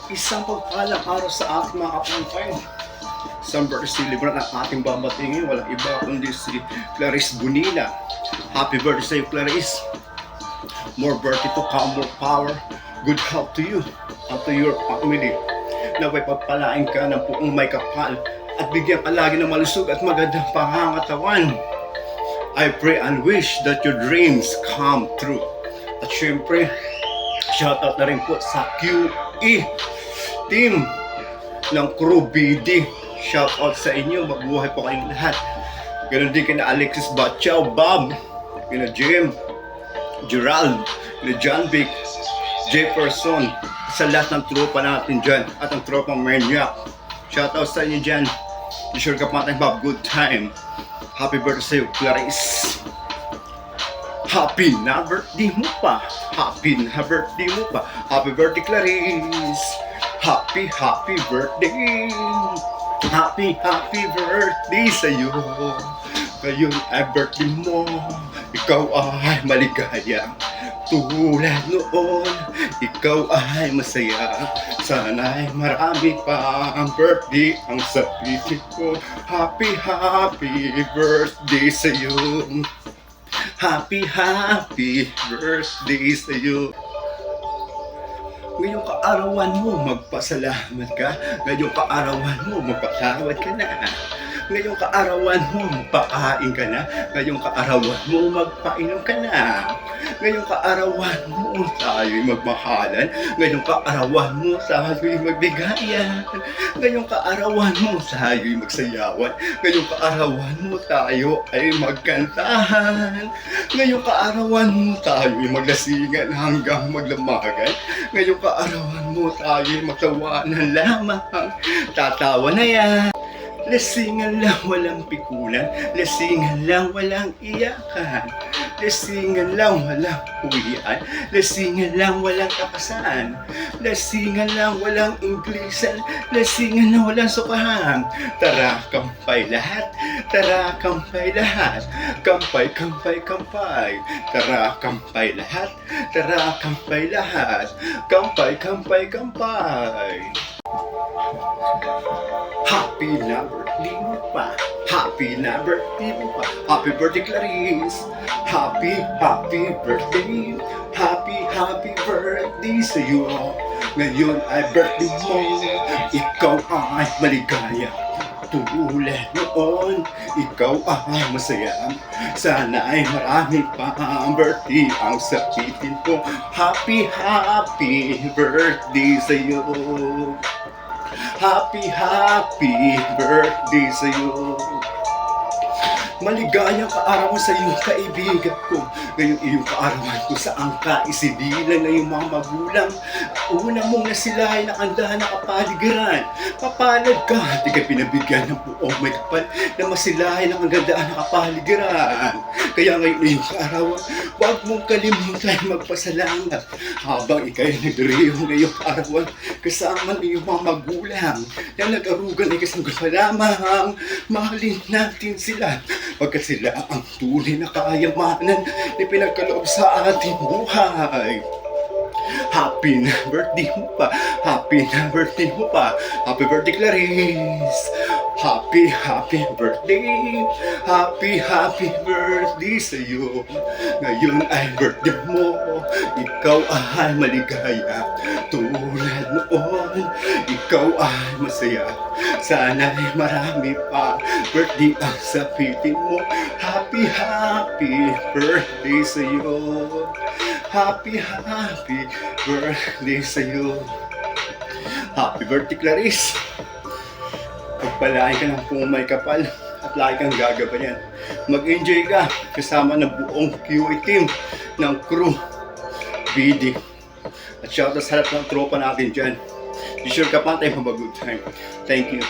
Isang pagpalang araw sa ating mga kapangkain. Isang birthday celebrant ang ating babatingin. Walang iba kundi si Clarice Bonilla. Happy birthday sa iyo, Clarice. More birthday to come, more power. Good health to you and to your family. Naway pagpalain ka ng buong may kapal at bigyan ka lagi ng malusog at magandang pangangatawan. I pray and wish that your dreams come true. At syempre, shoutout na rin po sa QE team ng Crew BD. Shoutout sa inyo, mabuhay po kayong lahat. Ganon din kina Alexis Batchao, Bob, kina Jim, Gerald, kina John Vic, Jefferson, sa lahat ng tropa natin dyan at ang tropa Maniac. Shoutout sa inyo dyan. Sure ka pa tayong Bob, good time. Happy birthday sa iyo, Clarice. Happy na birthday mo pa. Happy na birthday mo pa. Happy birthday, Clarice. Happy birthday. Happy birthday sa iyo. Ngayon ay birthday mo. Ikaw ay maligaya. Tulad noon, ikaw ay masaya. Sana'y marami pa ang birthday ang sabihin ko. Happy birthday sa iyo. Happy birthday sa iyo. Ngayong kaarawan mo, magpasalamat ka. Ngayong kaarawan mo, magpatawad ka na. Ngayong kaarawan mo, magpakain ka na. Ngayong kaarawan mo, magpainom ka na. Ngayong kaarawan mo, tayo'y magmahalan. Ngayong kaarawan mo, tayo'y magbigayan. Ngayong kaarawan mo, tayo'y magsayawan. Ngayong kaarawan mo, tayo ay magkantahan. Ngayong kaarawan mo, tayo'y maglasingan hanggang maglamagan. Ngayong kaarawan mo, tayo'y magtawanan lamang. Tatawa na yan. Lasingan lang walang pikulan, lasingan lang walang iyakan, lasingan lang walang uwian, lasingan lang walang kapasan, lasingan lang walang inglisan, lasingan lang walang sukahan. Tara, kampay lahat, tara, kampay lahat, kampay, kampay, kampay. Tara, kampay lahat, tara, kampay lahat, kampay, kampay, kampay. Happy na birthday mo pa. Happy na birthday mo pa. Happy birthday, Clarice. Happy birthday. Happy birthday sa iyo. Ngayon ay birthday mo. Ikaw ay maligaya. Tulad noon, ikaw ay masaya. Sana ay marami pa ang birthday ang sabihin ko. Happy birthday sa iyo. Happy birthday sa iyo. Maligayang kaarawan sa iyong kaibigan ko. Ngayong iyong kaarawan ko saan ka isibilan na iyong mga magulang. Una mong nasilahay ng andahan na kapaligiran. Papalad ka, di ka pinabigyan ng buong may kapal na masilahay ng agandaan na kapaligiran. Kaya ngayon iyong kaarawan, huwag mong kalimutan magpasalamat. Habang ikay nagdiriyo ngayong kaarawan, kasama ng iyong mga magulang na nag-arugan ay kasanggal pa lamang. Mahalin natin sila. Pagkat sila ang tunay na kayamanan na pinagkaloob sa ating buhay. Happy na birthday mo pa. Happy na birthday mo pa. Happy birthday, Clarice. Happy birthday. Happy birthday sa iyo. Ngayon ay birthday mo. Ikaw ay maligaya. Tulad noon, ikaw ay masaya. Sana ay marami pa birthday ang sabihin mo. Happy birthday sa iyo. Happy birthday sa iyo. Happy birthday, Clarice. Pagpalain ka ng pumay kapal at lagi kang gagabayan. Mag-enjoy ka kasama ng buong QA team ng Crew BD. At shoutout sa lahat ng tropa natin dyan. Be sure ka pa tayo mag-good time. Thank you.